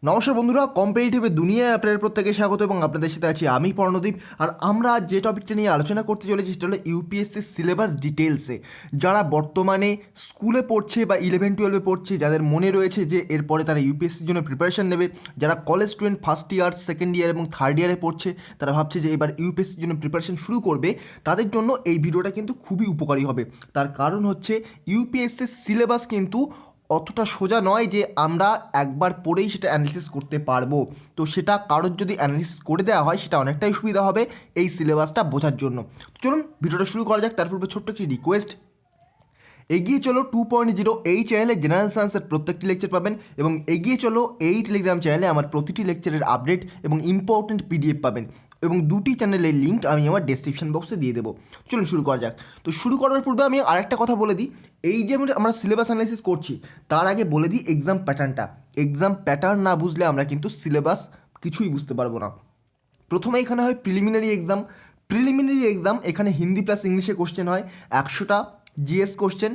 নমস্কার বন্ধুরা, কম্পিটিটিভের দুনিয়ায় আপনাদের প্রত্যেকে স্বাগত এবং আপনাদের সাথে আছি আমি পর্ণদীপ। আর আমরা আজ যে টপিকটা নিয়ে আলোচনা করতে চলেছি সেটা হলো ইউপিএসসির সিলেবাস ডিটেলসে। যারা বর্তমানে স্কুলে পড়ছে বা 11-12-এ পড়ছে, যাদের মনে রয়েছে যে এরপরে তারা ইউপিএসসির জন্য প্রিপারেশন নেবে, যারা college student first year, second year এবং থার্ড ইয়ারে পড়ছে, তারা ভাবছে যে এবার ইউপিএসসির জন্য প্রিপারেশন শুরু করবে, তাদের জন্য এই ভিডিওটা কিন্তু খুবই উপকারী হবে। তার কারণ হচ্ছে ইউপিএসসির সিলেবাস কিন্তু অতটা সোজা নয় যে আমরা একবার পড়েই সেটা অ্যানালিসিস করতে পারবো। তো সেটা কারোর যদি অ্যানালিসিস করে দেওয়া হয় সেটা অনেকটাই সুবিধা হবে এই সিলেবাসটা বোঝার জন্য। চলুন ভিডিওটা শুরু করা যাক। তার পূর্বে ছোট্ট একটি রিকোয়েস্ট, এগিয়ে চলো 2.0 এই চ্যানেলে জেনারেল সায়েন্সের প্রত্যেকটি লেকচার পাবেন এবং এগিয়ে চলো এই টেলিগ্রাম চ্যানেলে আমার প্রতিটি লেকচারের আপডেট এবং ইম্পর্টেন্ট পিডিএফ পাবেন, এবং দুটি চ্যানেলের লিঙ্ক আমি আমার ডেসক্রিপশন বক্সে দিয়ে দেবো। চলুন শুরু করা যাক। তো শুরু করার পূর্বে আমি আরেকটা কথা বলে দিই, এই যে আমরা সিলেবাস অ্যানালাইসিস করছি তার আগে বলে দিই এক্সাম প্যাটার্নটা। এক্সাম প্যাটার্ন না বুঝলে আমরা কিন্তু সিলেবাস কিছুই বুঝতে পারবো না। প্রথমে এখানে হয় প্রিলিমিনারি এক্সাম। প্রিলিমিনারি এক্সাম এখানে হিন্দি প্লাস ইংলিশে কোশ্চেন হয়, 100টা জিএস কোশ্চেন।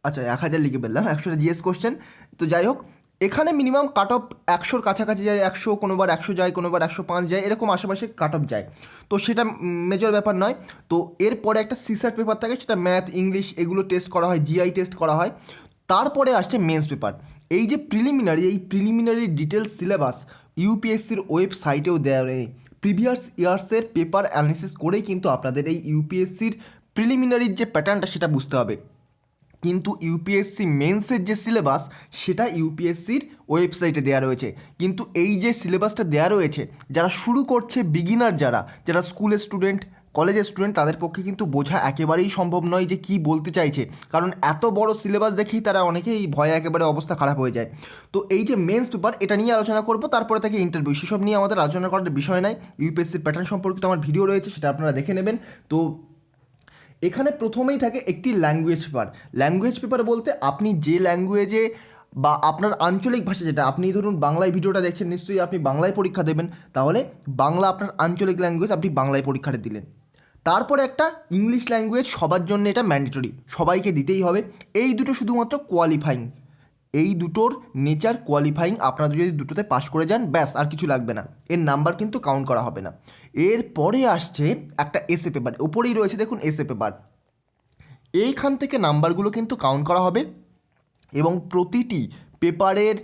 আচ্ছা 1000 লিখে ফেললাম, 100টা জিএস কোশ্চেন। তো যাই হোক, এখানে মিনিমাম কাট অফ 100-র কাছাকাছি যায়, 100 কোনোবার 100 যায়, কোনোবার 105 যায়, এরকম আশেপাশে কাট অফ যায়। তো সেটা মেজর ব্যাপার নয়। তো এরপরে একটা সিসার পেপার থাকে, সেটা ম্যাথ, ইংলিশ এগুলো টেস্ট করা হয়, জিআই টেস্ট করা হয়। তারপরে আসছে মেন্স পেপার। এই যে প্রিলিমিনারি, এই প্রিলিমিনারি ডিটেলস সিলেবাস ইউপিএসসির ওয়েবসাইটেও দেওয়া নেই। প্রিভিয়াস ইয়ার্সের পেপার অ্যানালিসিস করেই কিন্তু আপনাদের এই ইউপিএসসির প্রিলিমিনারির যে প্যাটার্নটা সেটা বুঝতে হবে। কিন্তু ইউপিএসসি মেন্সের যে সিলেবাস সেটা ইউপিএসসির ওয়েবসাইটে দেওয়া রয়েছে। কিন্তু এই যে সিলেবাসটা দেওয়া রয়েছে, যারা শুরু করছে, বিগিনার যারা স্কুলের স্টুডেন্ট, কলেজের স্টুডেন্ট, তাদের পক্ষে কিন্তু বোঝা একেবারেই সম্ভব নয় যে কী বলতে চাইছে। কারণ এত বড় সিলেবাস দেখেই তারা অনেকেই ভয়ে একেবারে অবস্থা খারাপ হয়ে যায়। তো এই যে মেন্স পেপার, এটা নিয়ে আলোচনা করবো, তারপরে থেকে ইন্টারভিউ, সেসব নিয়ে আমাদের আলোচনা করার বিষয় নাই। ইউপিএসসির প্যাটার্ন সম্পর্কিত আমার ভিডিও রয়েছে, সেটা আপনারা দেখে নেবেন। তো এখানে প্রথমেই থাকে একটি ল্যাঙ্গুয়েজ পেপার। ল্যাঙ্গুয়েজ পেপার বলতে আপনি যে ল্যাঙ্গুয়েজে বা আপনার আঞ্চলিক ভাষা, যেটা আপনি ধরুন বাংলায় ভিডিওটা দেখছেন, নিশ্চয়ই আপনি বাংলায় পরীক্ষা দেবেন, তাহলে বাংলা আপনার আঞ্চলিক ল্যাঙ্গুয়েজ, আপনি বাংলায় পরীক্ষাটা দিলেন। তারপরে একটা ইংলিশ ল্যাঙ্গুয়েজ, সবার জন্য এটা ম্যান্ডেটরি, সবাইকে দিতেই হবে। এই দুটো শুধুমাত্র কোয়ালিফাইং, এই দুটোর নেচার কোয়ালিফাইং। আপনারা যদি দুটোতে পাস করে যান ব্যাস, আর কিছু লাগবে না, এর নাম্বার কিন্তু কাউন্ট করা হবে না। এরপরে আসছে একটা এসএ পেপার, ওপরেই রয়েছে দেখুন এসএ পেপার। এইখান থেকে নাম্বারগুলো কিন্তু কাউন্ট করা হবে এবং প্রতিটি পেপারের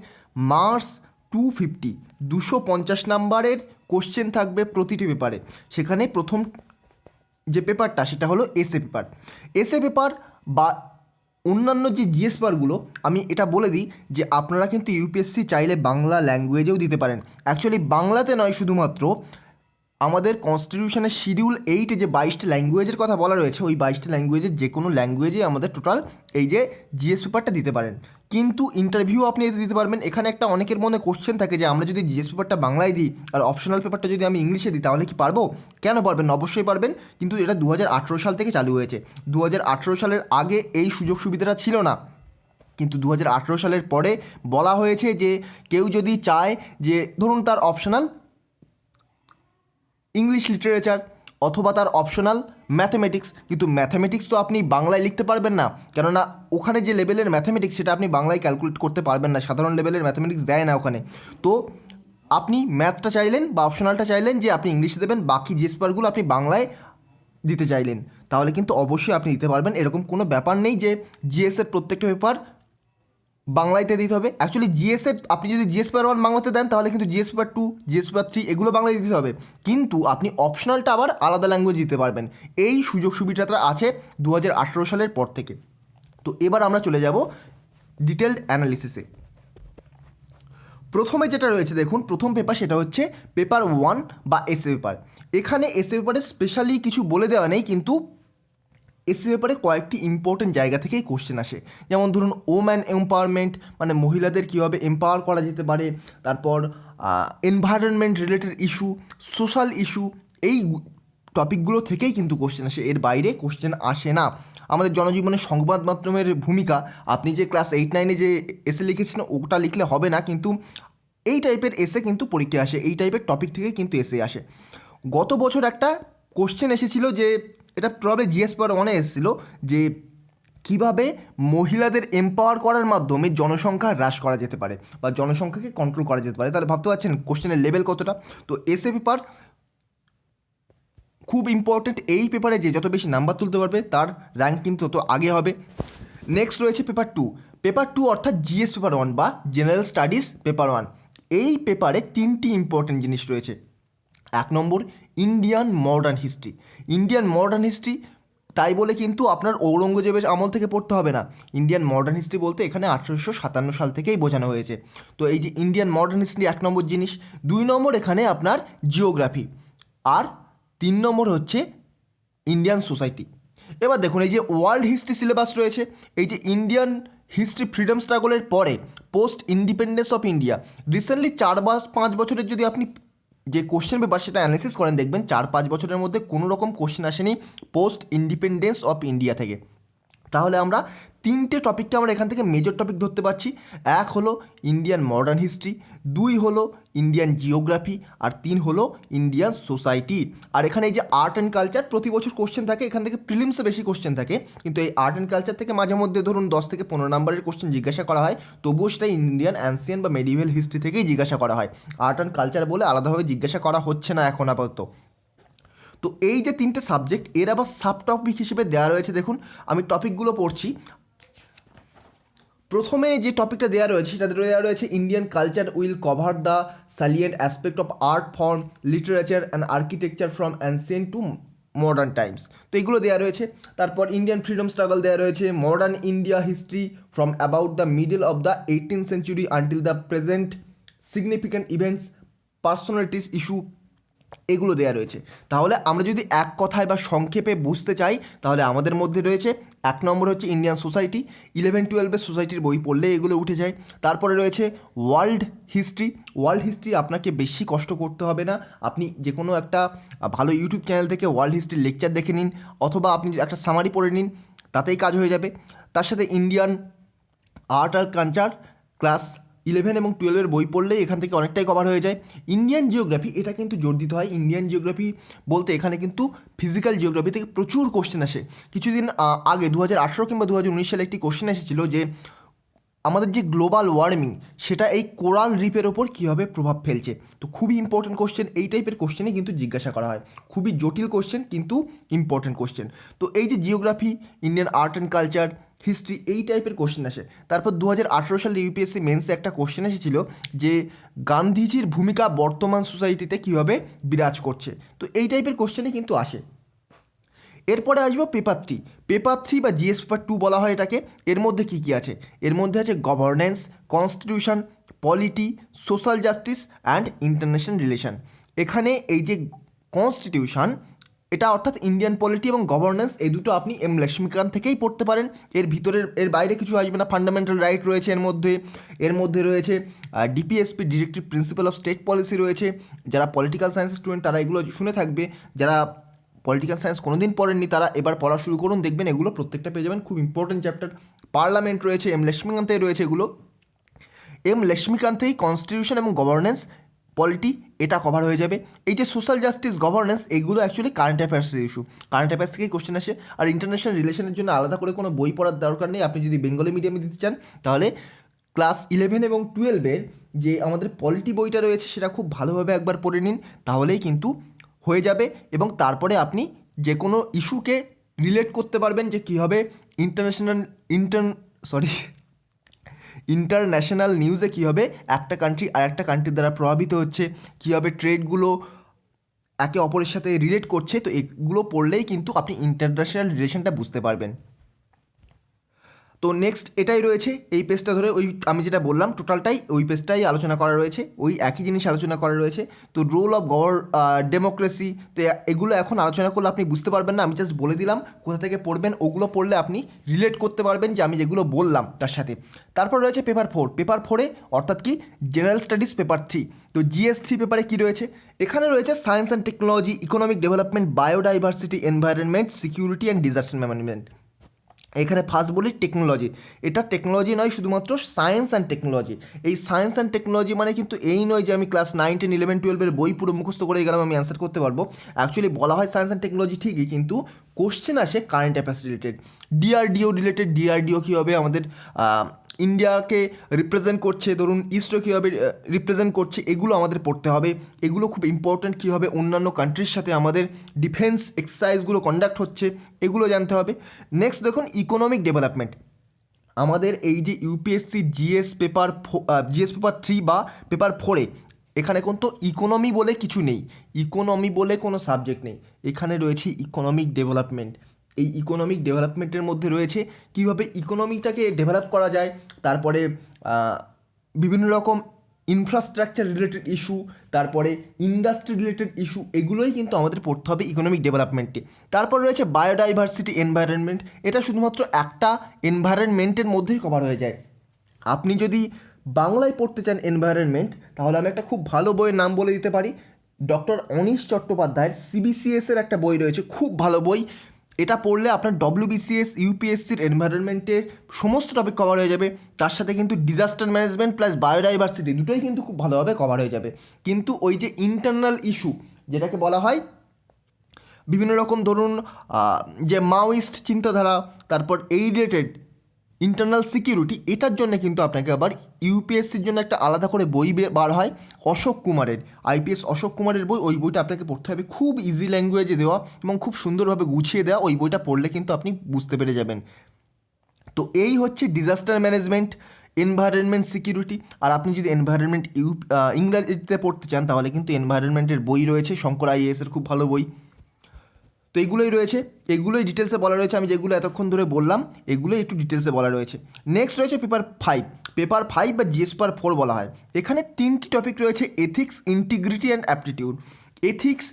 মার্কস 250, 250 নাম্বারের কোশ্চেন থাকবে প্রতিটি পেপারে। সেখানে প্রথম যে পেপারটা সেটা হলো এসএ পেপার। এসএ পেপার বা অন্যান্য যে জিএস পেপারগুলো, আমি এটা বলে দিই যে আপনারা কিন্তু ইউপিএসসি চাইলে বাংলা ল্যাঙ্গুয়েজেও দিতে পারেন। অ্যাকচুয়ালি বাংলাতে নয়, শুধুমাত্র আমাদের কনস্টিটিউশনের শিডিউল 8-এ যে 22টা ল্যাঙ্গুয়েজের কথা বলা রয়েছে, ওই 22টা ল্যাঙ্গুয়েজের যে কোনো ল্যাঙ্গুয়েজে আমাদের টোটাল এই যে জিএস পেপারটা দিতে পারেন। কিন্তু ইন্টারভিউ আপনি এতে দিতে পারবেন। এখানে একটা অনেকের মনে কোশ্চেন থাকে যে আমরা যদি জিএস পেপারটা বাংলায় দিই আর অপশনাল পেপারটা যদি আমি ইংলিশে দিই তাহলে কি পারবো? কেন পারবেন, অবশ্যই পারবেন। কিন্তু এটা 2018 সাল থেকে চালু হয়েছে। 2018 সালের আগে এই সুযোগ সুবিধাটা ছিল না, কিন্তু 2018 সালের পরে বলা হয়েছে যে কেউ যদি চায় যে ধরুন তার অপশনাল ইংলিশ লিটারেচার অথবা তার অপশনাল ম্যাথামেটিক্স, কিন্তু ম্যাথামেটিক্স তো আপনি বাংলায় লিখতে পারবেন না, কেননা ওখানে যে লেভেলের ম্যাথামেটিক্স সেটা আপনি বাংলায় ক্যালকুলেট করতে পারবেন না, সাধারণ লেভেলের ম্যাথামেটিক্স দেয় না ওখানে। তো আপনি ম্যাথটা চাইলেন বা অপশনালটা চাইলেন যে আপনি ইংলিশে দেবেন, বাকি যে পেপারগুলো আপনি বাংলায় দিতে চাইলেন, তাহলে কিন্তু অবশ্যই আপনি দিতে পারবেন। এরকম কোনো ব্যাপার নেই যে জিএসের প্রত্যেকটা পেপার বাংলাতে দিতে হবে। অ্যাকচুয়ালি জিএসের আপনি যদি জিএস পেপার 1 বাংলাতে দেন তাহলে কিন্তু জিএস পেপার 2, জিএস পেপার 3 এগুলো বাংলায় দিতে হবে, কিন্তু আপনি অপশনালটা আবার আলাদা ল্যাঙ্গুয়েজ দিতে পারবেন। এই সুযোগ সুবিধাটা আছে 2018 সালের পর থেকে। তো এবার আমরা চলে যাব ডিটেলড অ্যানালিসিসে। প্রথমে যেটা রয়েছে দেখুন, প্রথম পেপার সেটা হচ্ছে পেপার 1 বা এসএ পেপার। এখানে এসএ পেপারে স্পেশালি কিছু বলে দেওয়া নেই, কিন্তু এসএ পেপারে কয়েকটি ইম্পর্টেন্ট জায়গা থেকেই কোশ্চেন আসে। যেমন ধরুন ওম্যান এম্পাওয়ারমেন্ট, মানে মহিলাদের কীভাবে এম্পাওয়ার করা যেতে পারে, তারপর environment related issue, social issue, এই টপিকগুলো থেকেই কিন্তু কোশ্চেন আসে, এর বাইরে কোশ্চেন আসে না। আমাদের জনজীবনে সংবাদ মাধ্যমের ভূমিকা, আপনি যে ক্লাস 8-9-এ যে এসে লিখেছেন ওটা লিখলে হবে না, কিন্তু এই টাইপের এসে কিন্তু পরীক্ষা আসে, এই টাইপের টপিক থেকে কিন্তু এসে আসে। গত বছর একটা কোশ্চেন এসেছিল যে, এটা প্রবলেম জিএস পেপার 1-এ এসেছিলো, যে কিভাবে মহিলাদের এম্পাওয়ার করার মাধ্যমে জনসংখ্যা হ্রাস করা যেতে পারে বা জনসংখ্যাকে কন্ট্রোল করা যেতে পারে। তাহলে ভাবতে পারছেন কোশ্চেনের লেভেল কতটা। তো এসএ পেপার খুব ইম্পর্টেন্ট, এই পেপারে যে যত বেশি নাম্বার তুলতে পারবে তার র্যাঙ্ক কিন্তু তত আগে হবে। নেক্সট রয়েছে পেপার টু। পেপার টু অর্থাৎ জিএস পেপার ওয়ান বা জেনারেল স্টাডিজ পেপার ওয়ান। এই পেপারে তিনটি ইম্পর্টেন্ট জিনিস রয়েছে। এক নম্বর, Indian modern history. Indian modern history তাই বলে কিন্তু আপনার ঔরঙ্গজেবের আমল থেকে পড়তে হবে না। ইন্ডিয়ান মডার্ন হিস্ট্রি বলতে এখানে 1857 সাল থেকেই বোঝানো হয়েছে। তো এই যে ইন্ডিয়ান মডার্ন হিস্ট্রি এক নম্বর জিনিস। দুই নম্বর এখানে আপনার জিওগ্রাফি। আর তিন নম্বর হচ্ছে ইন্ডিয়ান সোসাইটি। এবার দেখুন এই যে ওয়ার্ল্ড হিস্ট্রি সিলেবাস রয়েছে, এই যে ইন্ডিয়ান হিস্ট্রি ফ্রিডম স্ট্রাগলের পরে post independence of India, recently 4 বা 5 বছরের যদি আপনি যে কোশ্চেন পেপার সেটা অ্যানালিসিস করেন, দেখবেন 4-5 বছরের মধ্যে কোনো রকম কোশ্চেন আসেনি পোস্ট ইন্ডিপেন্ডেন্স অফ ইন্ডিয়া থেকে। তাহলে আমরা তিনটে টপিককে আমরা এখান থেকে মেজর টপিক ধরতে পারছি। এক হলো ইন্ডিয়ান মডার্ন হিস্ট্রি, দুই হলো ইন্ডিয়ান জিওগ্রাফি, আর তিন হলো ইন্ডিয়ান সোসাইটি। আর এখানে এই যে আর্ট অ্যান্ড কালচার প্রতি বছর কোশ্চেন থাকে, এখান থেকে প্রিলিমসে বেশি কোশ্চেন থাকে, কিন্তু এই আর্ট অ্যান্ড কালচার থেকে মাঝে মধ্যে ধরুন 10 থেকে 15 নম্বরের কোশ্চেন জিজ্ঞাসা করা হয়, তবুও সেটা ইন্ডিয়ান অ্যান্সিয়েন্ট বা মেডিভেল হিস্ট্রি থেকেই জিজ্ঞাসা করা হয়। আর্ট অ্যান্ড কালচার বলে আলাদাভাবে জিজ্ঞাসা করা হচ্ছে না এখন আপাতত। তো এই যে তিনটে সাবজেক্ট, এর আবার সাব টপিক হিসেবে দেওয়া রয়েছে। দেখুন আমি টপিকগুলো পড়ছি। প্রথমে যে টপিকটা দেওয়া রয়েছে সেটা দেওয়া রয়েছে Indian culture will cover the salient aspect of art form literature and architecture from ancient to modern times. তো এগুলো দেওয়া রয়েছে। তারপর ইন্ডিয়ান ফ্রিডম স্ট্রাগল দেওয়া রয়েছে, modern India history from about the middle of the 18th century until the present, significant events, personalities issue, এগুলো দেওয়া রয়েছে। তাহলে আমরা যদি এক কথায় বা সংক্ষেপে বুঝতে চাই, তাহলে আমাদের মধ্যে রয়েছে এক নম্বর হচ্ছে ইন্ডিয়ান সোসাইটি। 11-12 সোসাইটির বই পড়লে এগুলো উঠে যায়। তারপরে রয়েছে ওয়ার্ল্ড হিস্ট্রি। ওয়ার্ল্ড হিস্ট্রি আপনাকে বেশি কষ্ট করতে হবে না, আপনি যে কোনো একটা ভালো ইউটিউব চ্যানেল থেকে ওয়ার্ল্ড হিস্ট্রির লেকচার দেখে নিন, অথবা আপনি একটা সামারি পড়ে নিন, তাতেই কাজ হয়ে যাবে। তার সাথে ইন্ডিয়ান আর্ট আর কালচার ক্লাস 11 এবং 12 বই পড়লেই এখান থেকে অনেকটাই কভার হয়ে যায়। ইন্ডিয়ান জিওগ্রাফি, এটা কিন্তু জোর দিতে হয়, ইন্ডিয়ান জিওগ্রাফি বলতে এখানে কিন্তু ফিজিক্যাল জিওগ্রাফি থেকে প্রচুর কোশ্চেন আসে। কিছুদিন আগে 2018 কিংবা 2019 সালে একটি কোশ্চেন এসেছিলো যে আমাদের যে গ্লোবাল ওয়ার্মিং সেটা এই কোরাল রিফের ওপর কীভাবে প্রভাব ফেলছে। তো খুবই ইম্পর্টেন্ট কোশ্চেন, এই টাইপের কোশ্চেনই কিন্তু জিজ্ঞাসা করা হয়। খুবই জটিল কোশ্চেন কিন্তু ইম্পর্টেন্ট কোশ্চেন। তো এই যে geography, Indian art and culture, history, এই টাইপের কোশ্চেন আসে। তারপর 2018 সালে ইউপিএসসি মেন্সে একটা কোশ্চেন এসেছিল যে গান্ধীজির ভূমিকা বর্তমান সোসাইটিতে কীভাবে বিরাজ করছে। তো এই টাইপের কোশ্চেনই কিন্তু আসে। এরপরে আসবো পেপার থ্রি। পেপার থ্রি বা জিএস পেপার টু বলা হয় এটাকে। এর মধ্যে কী কী আছে? এর মধ্যে আছে governance, constitution, polity, social justice and international relation. এখানে এই যে কনস্টিটিউশন, এটা অর্থাৎ ইন্ডিয়ান পলিটি এবং গভর্নেন্স, এই দুটো আপনি এম লক্ষ্মীকান্ত থেকেই পড়তে পারেন। এর বাইরে কিছু আসবে না। ফান্ডামেন্টাল রাইট রয়েছে এর মধ্যে রয়েছে DPSP, directive principal of state policy রয়েছে। যারা পলিটিক্যাল সায়েন্স স্টুডেন্ট তারা এগুলো শুনে থাকবে, যারা পলিটিক্যাল সায়েন্স কোনোদিন পড়েননি তারা এবার পড়া শুরু করুন, দেখবেন এগুলো প্রত্যেকটা পেয়ে যাবেন, খুব ইম্পর্টেন্ট চ্যাপ্টার। পার্লামেন্ট রয়েছে, এম লক্ষ্মীকান্তেই রয়েছে এগুলো। এম লক্ষ্মীকান্তেই কনস্টিটিউশন এবং গভর্নেন্স, পলিটি, এটা কভার হয়ে যাবে। এই যে সোশ্যাল জাস্টিস, গভর্নেন্স, এগুলো অ্যাকচুয়ালি কারেন্ট অ্যাফেয়ার্সের ইস্যু, কারেন্ট অ্যাফেয়ার্স থেকেই কোশ্চেন আসে। আর ইন্টারন্যাশনাল রিলেশনের জন্য আলাদা করে কোনো বই পড়ার দরকার নেই। আপনি যদি বেঙ্গলি মিডিয়ামে দিতে চান তাহলে ক্লাস 11 এবং 12-এর যে আমাদের পলিটি বইটা রয়েছে সেটা খুব ভালোভাবে একবার পড়ে নিন, তাহলেই কিন্তু হয়ে যাবে। এবং তারপরে আপনি যে কোনো ইস্যুকে রিলেট করতে পারবেন যে কীভাবে ইন্টারন্যাশনাল নিউজে কীভাবে একটা কান্ট্রি আর একটা কান্ট্রির দ্বারা প্রভাবিত হচ্ছে, কীভাবে ট্রেডগুলো একে অপরের সাথে রিলেট করছে। তো এগুলো পড়লেই কিন্তু আপনি ইন্টারন্যাশনাল রিলেশনটা বুঝতে পারবেন। তো নেক্সট এটাই রয়েছে, এই পেজটা ধরে ওই আমি যেটা বললাম টোটালটাই ওই পেজটাই আলোচনা করা রয়েছে, ওই একই জিনিস আলোচনা করা রয়েছে। তো রোল অফ ডেমোক্রেসি, তো এগুলো এখন আলোচনা করলে আপনি বুঝতে পারবেন না, আমি জাস্ট বলে দিলাম কোথা থেকে পড়বেন। ওগুলো পড়লে আপনি রিলেট করতে পারবেন যে আমি যেগুলো বললাম তার সাথে। তারপর রয়েছে পেপার 4। পেপার 4-এ অর্থাৎ কি জেনারেল স্টাডিজ পেপার 3। তো জিএস 3 পেপারে কী রয়েছে? এখানে রয়েছে science and technology, economic development, biodiversity, environment, security and disaster management. এখানে ফার্স্ট বলি টেকনোলজি। এটা টেকনোলজি নয়, শুধুমাত্র সায়েন্স অ্যান্ড টেকনোলজি। এই সায়েন্স অ্যান্ড টেকনোলজি মানে কিন্তু এই নয় যে আমি ক্লাস 9, 10, 11, 12-এর বই পুরো মুখস্থ করে গেলাম আমি অ্যান্সার করতে পারবো। অ্যাকচুয়ালি বলা হয় সায়েন্স অ্যান্ড টেকনোলজি ঠিকই, কিন্তু কোশ্চেন আসে current affairs related, DRDO related, DRDO কীভাবে আমাদের ইন্ডিয়াকে রিপ্রেজেন্ট করছে, ধরুন ইসরো কীভাবে রিপ্রেজেন্ট করছে, এগুলো আমাদের পড়তে হবে। এগুলো খুব ইম্পর্ট্যান্ট, কীভাবে অন্যান্য কান্ট্রির সাথে আমাদের ডিফেন্স এক্সারসাইজগুলো কন্ডাক্ট হচ্ছে, এগুলো জানতে হবে। নেক্সট দেখুন ইকোনমিক ডেভেলপমেন্ট। আমাদের এই যে ইউপিএসসি জিএস পেপার 3 বা পেপার 4-এ এখানে কিন্তু ইকোনমি বলে কিছু নেই, ইকোনমি বলে কোনো সাবজেক্ট নেই, এখানে রয়েছে ইকোনমিক ডেভেলপমেন্ট। এই ইকোনমিক ডেভেলপমেন্টের মধ্যে রয়েছে কীভাবে ইকোনমিটাকে ডেভেলপ করা যায়, তারপরে বিভিন্ন রকম ইনফ্রাস্ট্রাকচার রিলেটেড ইস্যু, তারপরে ইন্ডাস্ট্রি রিলেটেড ইস্যু, এগুলোই কিন্তু আমাদের পড়তে হবে ইকোনমিক ডেভেলপমেন্টে। তারপর রয়েছে বায়োডাইভার্সিটি, এনভায়রনমেন্ট, এটা শুধুমাত্র একটা এনভায়রনমেন্টের মধ্যেই কভার হয়ে যায়। আপনি যদি বাংলায় পড়তে চান এনভায়রনমেন্ট, তাহলে আমি একটা খুব ভালো বইয়ের নাম বলে দিতে পারি, ডক্টর অনীশ চট্টোপাধ্যায়ের সিবিসিএসের একটা বই রয়েছে, খুব ভালো বই। এটা পড়লে আপনার ডব্লিউবিসিএস ইউপিএসসির এনভায়রনমেন্টের সমস্ত টপিক কভার হয়ে যাবে। তার সাথে কিন্তু ডিজাস্টার ম্যানেজমেন্ট প্লাস বায়োডাইভার্সিটি দুটোই কিন্তু খুব ভালোভাবে কভার হয়ে যাবে। কিন্তু ওই যে ইন্টারনাল ইস্যু যেটাকে বলা হয় বিভিন্ন রকম, ধরুন যে মাওয়িস্ট চিন্তাধারা, তারপর এই রিলেটেড ইন্টারনাল সিকিউরিটি, এটার জন্য কিন্তু আপনাকে আবার ইউপিএসসির জন্য একটা আলাদা করে বই বার হয় অশোক কুমারের, আইপিএস অশোক কুমারের বই। ওই বইটা আপনাকে পড়তে হবে, খুব ইজি ল্যাঙ্গুয়েজে দেওয়া এবং খুব সুন্দরভাবে গুছিয়ে দেওয়া। ওই বইটা পড়লে কিন্তু আপনি বুঝতে পেরে যাবেন। তো এই হচ্ছে ডিজাস্টার ম্যানেজমেন্ট, এনভায়রনমেন্ট সিকিউরিটি। আর আপনি যদি এনভায়রনমেন্ট ইংরাজিতে পড়তে চান, তাহলে কিন্তু এনভায়রনমেন্টের বই রয়েছে, শঙ্কর আইএএসের খুব ভালো বই। তো এইগুলোই রয়েছে, এগুলোই ডিটেলসে বলা রয়েছে, আমি যেগুলো এতক্ষণ ধরে বললাম এগুলোই একটু ডিটেলসে বলা রয়েছে। নেক্সট রয়েছে পেপার 5, পেপার 5 বা জিএস পেপার 4 বলা হয়। এখানে 3টি টপিক রয়েছে, ethics, integrity and aptitude. Ethics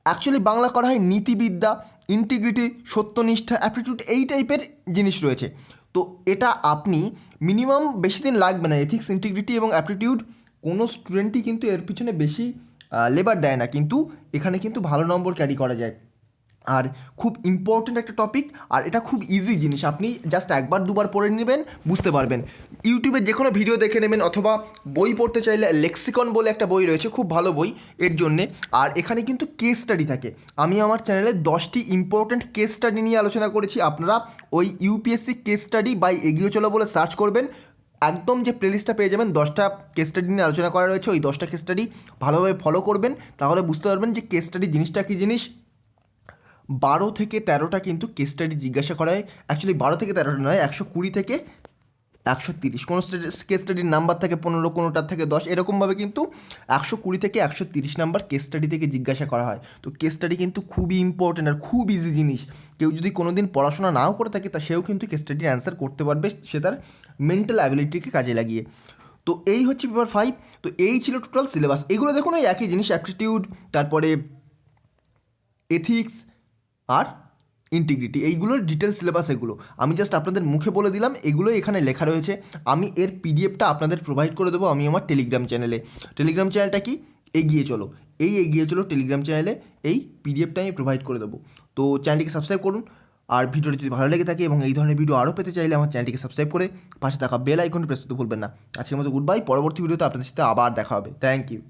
actually Bangla করা হয় নীতিবিদ্যা, ইন্টিগ্রিটি সত্যনিষ্ঠা, অ্যাপটিটিউড এই টাইপের জিনিস রয়েছে। তো এটা আপনি মিনিমাম বেশি দিন লাগবে না, এথিক্স, ইন্টিগ্রিটি এবং অ্যাপটিটিউড কোনো স্টুডেন্টই কিন্তু এর পিছনে বেশি লেবার দেয় না, কিন্তু এখানে কিন্তু ভালো নম্বর ক্যারি করা যায়। আর খুব ইম্পর্ট্যান্ট একটা টপিক, আর এটা খুব ইজি জিনিস, আপনি জাস্ট একবার দুবার পড়ে নেবেন, বুঝতে পারবেন। ইউটিউবে যে কোনো ভিডিও দেখে নেবেন, অথবা বই পড়তে চাইলে লেক্সিকন বলে একটা বই রয়েছে, খুব ভালো বই এর জন্যে। আর এখানে কিন্তু কেস স্টাডি থাকে, আমি আমার চ্যানেলে 10টি ইম্পর্ট্যান্ট কেস স্টাডি নিয়ে আলোচনা করেছি। আপনারা ওই ইউপিএসসি কেস স্টাডি বাই এগিয়ে চলো বলে সার্চ করবেন, একদম যে প্লেলিস্টটা পেয়ে যাবেন, 10টা কেস স্টাডি নিয়ে আলোচনা করা রয়েছে। ওই 10টা কেস স্টাডি ভালোভাবে ফলো করবেন, তাহলে বুঝতে পারবেন যে কেস স্টাডি জিনিসটা কী জিনিস। 12 থেকে 13টা কিন্তু কেস স্টাডি জিজ্ঞাসা করা হয়, অ্যাকচুয়ালি 12 থেকে 13টা নয়, 120 থেকে 130, কোনো কেস স্টাডির নাম্বার থাকে 15, কোনোটার থেকে 10, এরকমভাবে কিন্তু 120 থেকে 130 নাম্বার কেস স্টাডি থেকে জিজ্ঞাসা করা হয়। তো কেস স্টাডি কিন্তু খুবই ইম্পর্টেন্ট আর খুব ইজি জিনিস। কেউ যদি কোনো দিন পড়াশোনা নাও করে থাকে, তা সেও কিন্তু কেস স্টাডির অ্যান্সার করতে পারবে, সে তার মেন্টাল অ্যাবিলিটিকে কাজে লাগিয়ে। তো এই হচ্ছে পেপার 5। তো এই ছিল টোটাল সিলেবাস। এগুলো দেখুন ওই একই জিনিস, অ্যাপটিটিউড, তারপরে এথিক্স আর ইন্টিগ্রিটি, এইগুলোর ডিটেলস সিলেবাস। এগুলো আমি জাস্ট আপনাদের মুখে বলে দিলাম, এগুলোই এখানে লেখা রয়েছে। আমি এর পিডিএফটা আপনাদের প্রোভাইড করে দেবো আমি আমার টেলিগ্রাম চ্যানেলে। টেলিগ্রাম চ্যানেলটা কি, এগিয়ে চলো, এই এগিয়ে চলো টেলিগ্রাম চ্যানেলে এই পিডিএফটা আমি প্রোভাইড করে দেবো। তো চ্যানেলটিকে সাবস্ক্রাইব করুন, আর ভিডিওটি যদি ভালো লেগে থাকে এবং এই ধরনের ভিডিও আরও পেতে চাইলে আমার চ্যানেলটিকে সাবস্ক্রাইব করে পাশে থাকা বেল আইকনটি প্রেস করতে ভুলবেন না। আজকের মতো গুড বাই, পরবর্তী ভিডিওতে আপনাদের সাথে আবার দেখা হবে। Thank you.